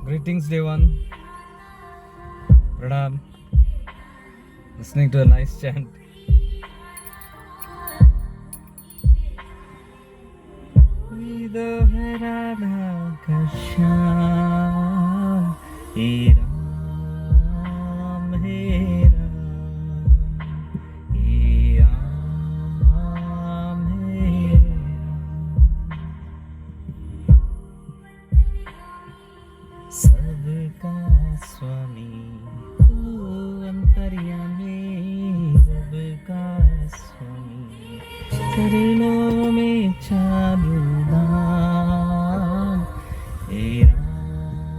Greetings, day one. Pranam. Listening to a nice chant. सबका स्वामी तू अंतर्यामी सबका स्वामी चरणों में चालू धाम हे राम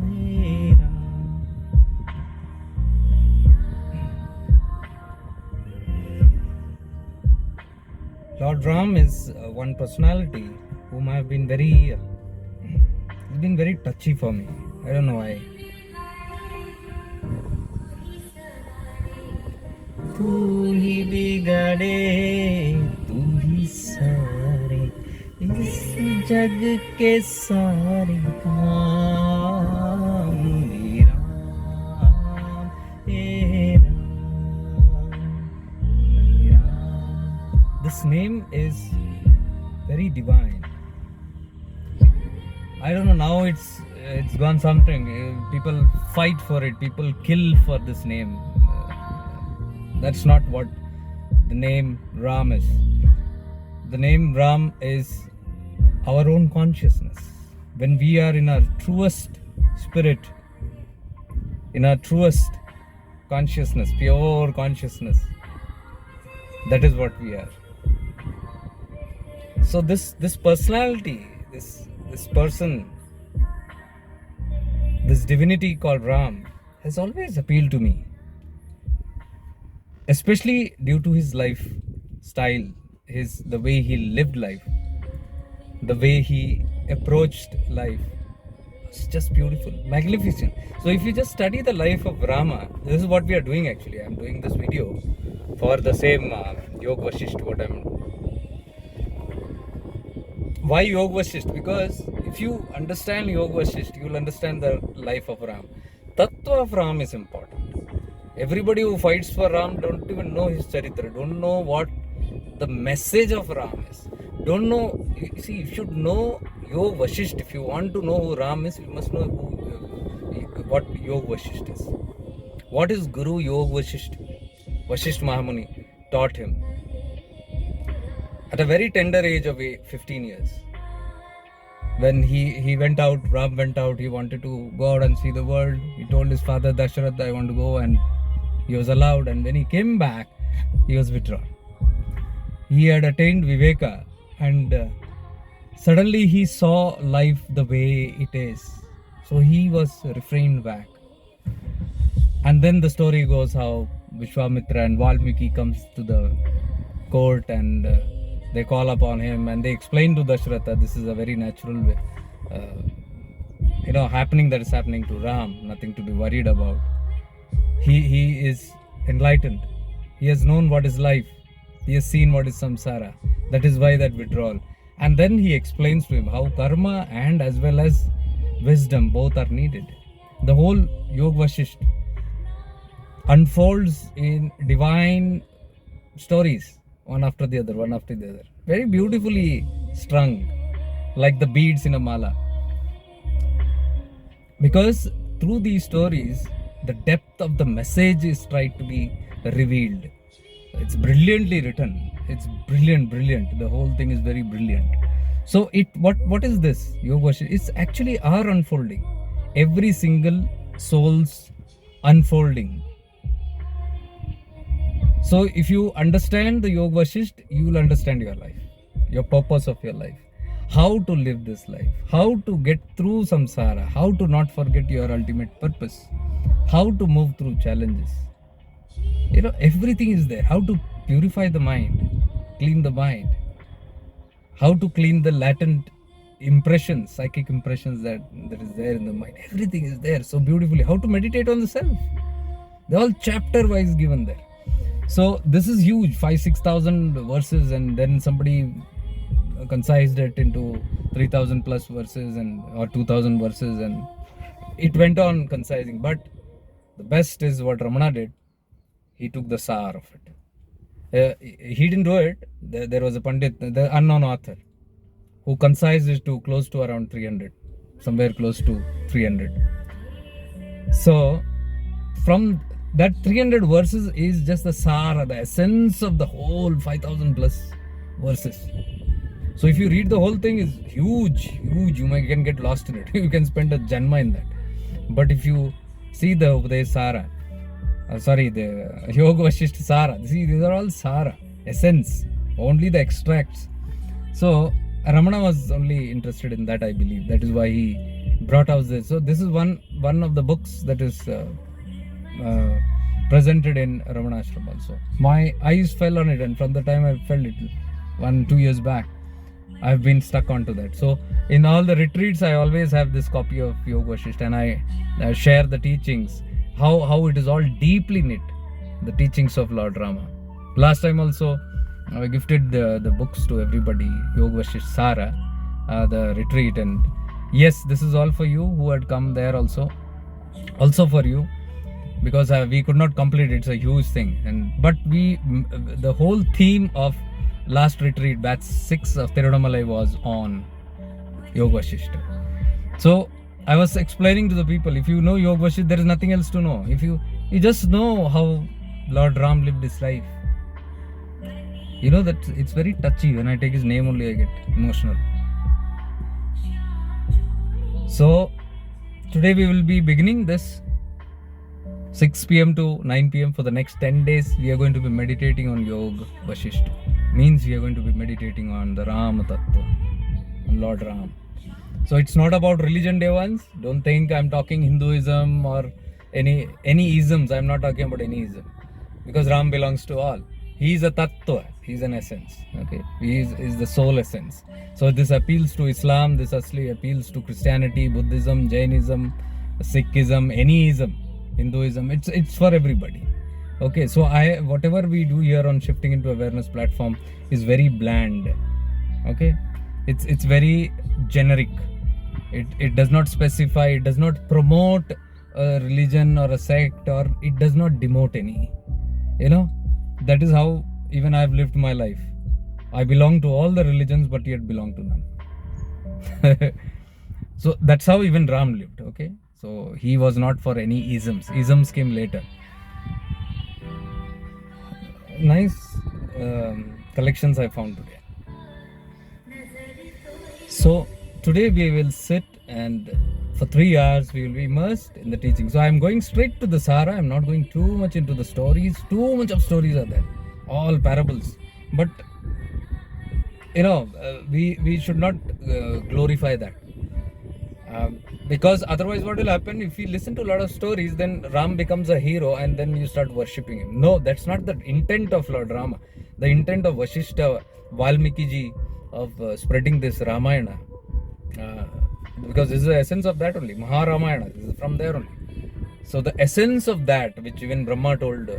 हे Ram. Lord Ram is one personality whom I have been it's been very touchy for me. I don't know why. तू ही बिगड़े तू ही सारे इस जग के सारे काम हे राम हे राम हे Ram. This name is very divine. I don't know, now it's gone something. People fight for it. People kill for this name. That's not what the name Ram is. The name Ram is our own consciousness. When we are in our truest spirit, in our truest consciousness, pure consciousness, that is what we are. So this personality, this person, this divinity called Ram has always appealed to me, especially due to his lifestyle, the way he lived life, the way he approached life. It's just beautiful, magnificent. So if you just study the life of Rama, this is what we are doing actually. I'm doing this video for the same Yog Vashisht, Why Yog Vashist? Because if you understand Yog Vashist, you will understand the life of Ram. Tattva of Ram is important. Everybody who fights for Ram don't even know his charitra, don't know what the message of Ram is. Don't know, you see, you should know Yog Vashist. If you want to know who Ram is, you must know what Yog Vashist is. What is Guru Yog Vashist? Vashist Mahamuni taught him. At a very tender age of 15 years, when he went out, Ram went out, he wanted to go out and see the world. He told his father Dasharath, I want to go, and he was allowed. And when he came back, he was withdrawn. He had attained Viveka, and suddenly he saw life the way it is. So he was refrained back. And then the story goes how Vishwamitra and Valmiki comes to the court, and they call upon him, and they explain to Dasharatha, this is a very natural way, happening that is happening to Ram, nothing to be worried about. He is enlightened. He has known what is life. He has seen what is samsara. That is why that withdrawal. And then he explains to him how karma and as well as wisdom both are needed. The whole Yog Vashisht unfolds in divine stories. One after the other. Very beautifully strung, like the beads in a mala. Because through these stories, the depth of the message is tried to be revealed. It's brilliantly written. It's brilliant. The whole thing is very brilliant. So what is this Yoga Vashist? It's actually our unfolding. Every single soul's unfolding. So if you understand the Yog Vashist, you will understand your life, your purpose of your life, how to live this life, how to get through samsara, how to not forget your ultimate purpose, how to move through challenges. Everything is there. How to purify the mind, clean the mind, how to clean the latent impressions, psychic impressions that is there in the mind. Everything is there so beautifully. How to meditate on the self. They're all chapter wise given there. So this is huge, 5,000-6,000 verses, and then somebody concised it into 3000 plus verses or 2000 verses, and it went on concising. But the best is what Ramana did. He took the Sar of it. He didn't do it. There was a Pandit, the unknown author, who concised it to close to around 300, somewhere close to 300. So from that 300 verses is just the Sara, the essence of the whole 5000 plus verses. So if you read the whole thing, is huge. You can get lost in it. You can spend a janma in that. But if you see the Sara, the Yoga Vashist Sara, see, these are all Sara, essence, only the extracts. So Ramana was only interested in that, I believe. That is why he brought out this. So this is one of the books that is presented in Ramana Ashram also. My eyes fell on it, and from the time I felt it 1-2 years back, I've been stuck onto that. So in all the retreats, I always have this copy of Yoga Vashisht, and I share the teachings, how it is all deeply knit, the teachings of Lord Rama. Last time also, I gifted the books to everybody, Yog Vashist Sara, the retreat. And yes, this is all for you who had come there also for you, because we could not complete it. It's a huge thing. But the whole theme of last retreat, batch 6 of Tirunamalai, was on Yoga Vashisht. So I was explaining to the people, if you know Yoga Vashisht, there is nothing else to know. If you just know how Lord Ram lived his life, you know that it's very touchy. When I take his name only, I get emotional. So today we will be beginning this 6 p.m. to 9 p.m. for the next 10 days. We are going to be meditating on Yoga Vashisht. Means we are going to be meditating on the Rama Tattva, on Lord Ram. So it's not about religion, day ones. Don't think I'm talking Hinduism or any isms. I'm not talking about any ism, because Ram belongs to all. He is a tattva. He is an essence. Okay, he is the soul essence. So this appeals to Islam. This actually appeals to Christianity, Buddhism, Jainism, Sikhism, any ism, Hinduism. It's for everybody. Okay, so whatever we do here on Shifting into Awareness platform is very bland. Okay, it's very generic. It does not specify. It does not promote a religion or a sect, or it does not demote any. That is how even I've lived my life. I belong to all the religions, but yet belong to none. So that's how even Ram lived. Okay, so he was not for any isms. Isms came later. Nice collections I found today. So today we will sit, and for 3 hours we will be immersed in the teaching. So I am going straight to the Sara. I am not going too much into the stories. Too much of stories are there, all parables. But we should not glorify that, because otherwise what will happen, if you listen to a lot of stories, then Ram becomes a hero and then you start worshipping him. No, that's not the intent of Lord Rama. The intent of Vashishta, Valmiki ji, of spreading this Ramayana, because this is the essence of that only. Maharamayana, this is from there only. So the essence of that, which even Brahma told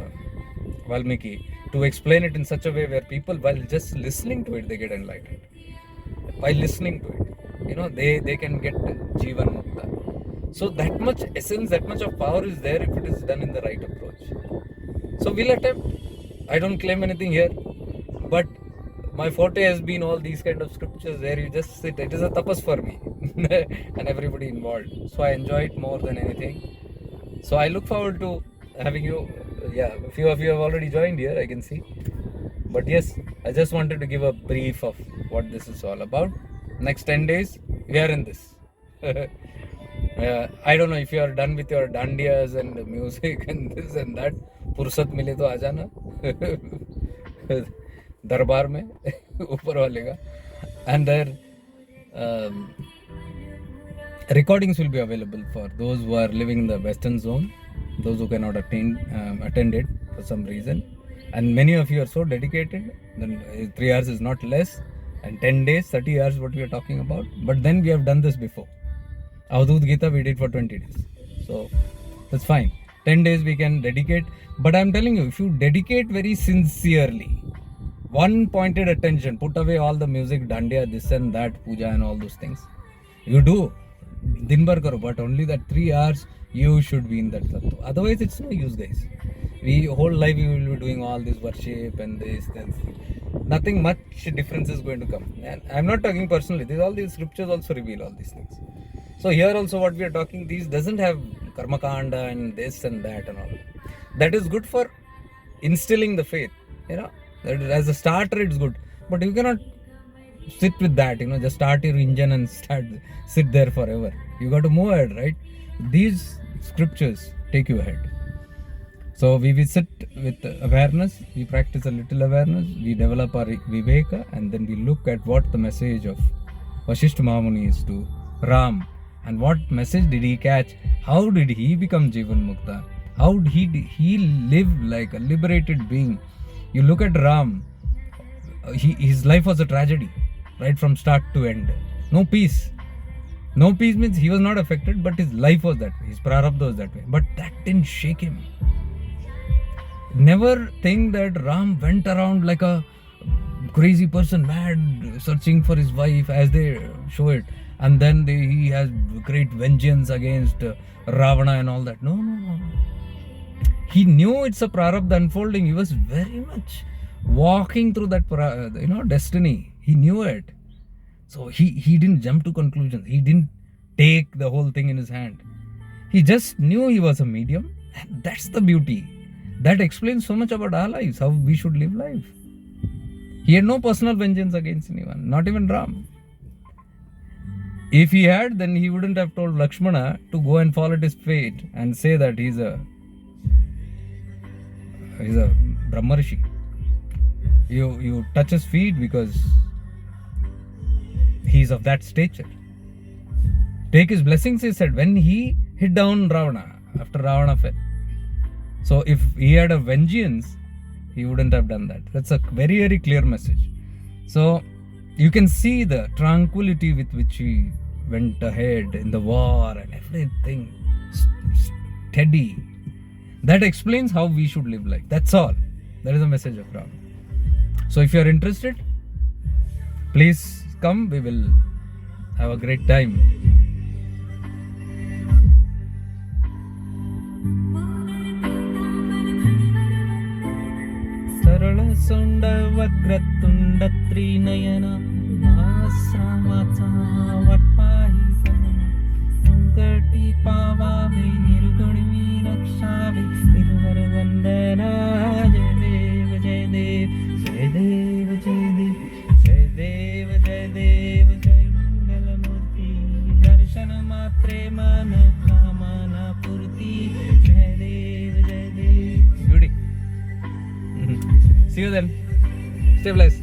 Valmiki, to explain it in such a way where people, while just listening to it, they get enlightened. While listening to it, they can get Jeevanamukta. So that much essence, that much of power is there if it is done in the right approach. So we'll attempt. I don't claim anything here, but my forte has been all these kind of scriptures where you just sit. It is a tapas for me and everybody involved. So I enjoy it more than anything. So I look forward to having you. Yeah, a few of you have already joined here, I can see. But yes, I just wanted to give a brief of what this is all about. Next 10 days, we are in this. I don't know if you are done with your dandiyas and music and this and that. Fursat mile to aajana. Darbar mein, upar wale ka. And their recordings will be available for those who are living in the western zone, those who cannot attend it for some reason. And many of you are so dedicated, then 3 hours is not less, and 10 days, 30 hours what we are talking about. But then we have done this before. Avadut Gita we did for 20 days. So that's fine. 10 days we can dedicate. But I'm telling you, if you dedicate very sincerely, One pointed attention. Put away all the music, dandiya, this and that, puja and all those things. You do. Dinbar karo, but only that 3 hours you should be in that tattva. Otherwise, it's no use, guys. We whole life we will be doing all this worship and this. Nothing much difference is going to come. And I'm not talking personally. All these scriptures also reveal all these things. So here also what we are talking, these doesn't have karma kanda and this and that and all. That is good for instilling the faith. That as a starter it's good. But you cannot sit with that, just start your engine and sit there forever. You got to move ahead, right? These scriptures take you ahead. So we sit with awareness, we practice a little awareness, we develop our viveka, and then we look at what the message of Vashisht Mahamuni is to Ram, and what message did he catch? How did he become Jeevanamukta? How did he live like a liberated being? You look at Ram, his life was a tragedy, right from start to end. No peace. No peace means he was not affected, but his life was that way. His prarabdha was that way. But that didn't shake him. Never think that Ram went around like a crazy person, mad, searching for his wife as they show it. And then he has great vengeance against Ravana and all that. No. He knew it's a prarabdha unfolding. He was very much walking through that destiny. He knew it. So he didn't jump to conclusions. He didn't take the whole thing in his hand. He just knew he was a medium. And that's the beauty. That explains so much about our lives, how we should live life. He had no personal vengeance against anyone, not even Ram. If he had, then he wouldn't have told Lakshmana to go and fall at his feet and say that he's a Brahma Rishi. You touch his feet because he's of that stature. Take his blessings, he said, when he hit down Ravana, after Ravana fell. So if he had a vengeance, he wouldn't have done that. That's a very, very clear message. So you can see the tranquility with which he went ahead in the war and everything steady. That explains how we should live life. That's all. That is the message of Ram. So if you are interested, please come. We will have a great time. Sarala Sunda Vakratunda Trinayana Asramata Vatpahi Sungati Pavave Niruguni Rakshave Nirvarvandana Jayadev Jayadev Jayadev Jayadev Jayadev Jayadev Jayamangalamurti Darshana Matre Mana Kamana Purti Jayadev Jayadev. Beauty. See you then. Stay blessed.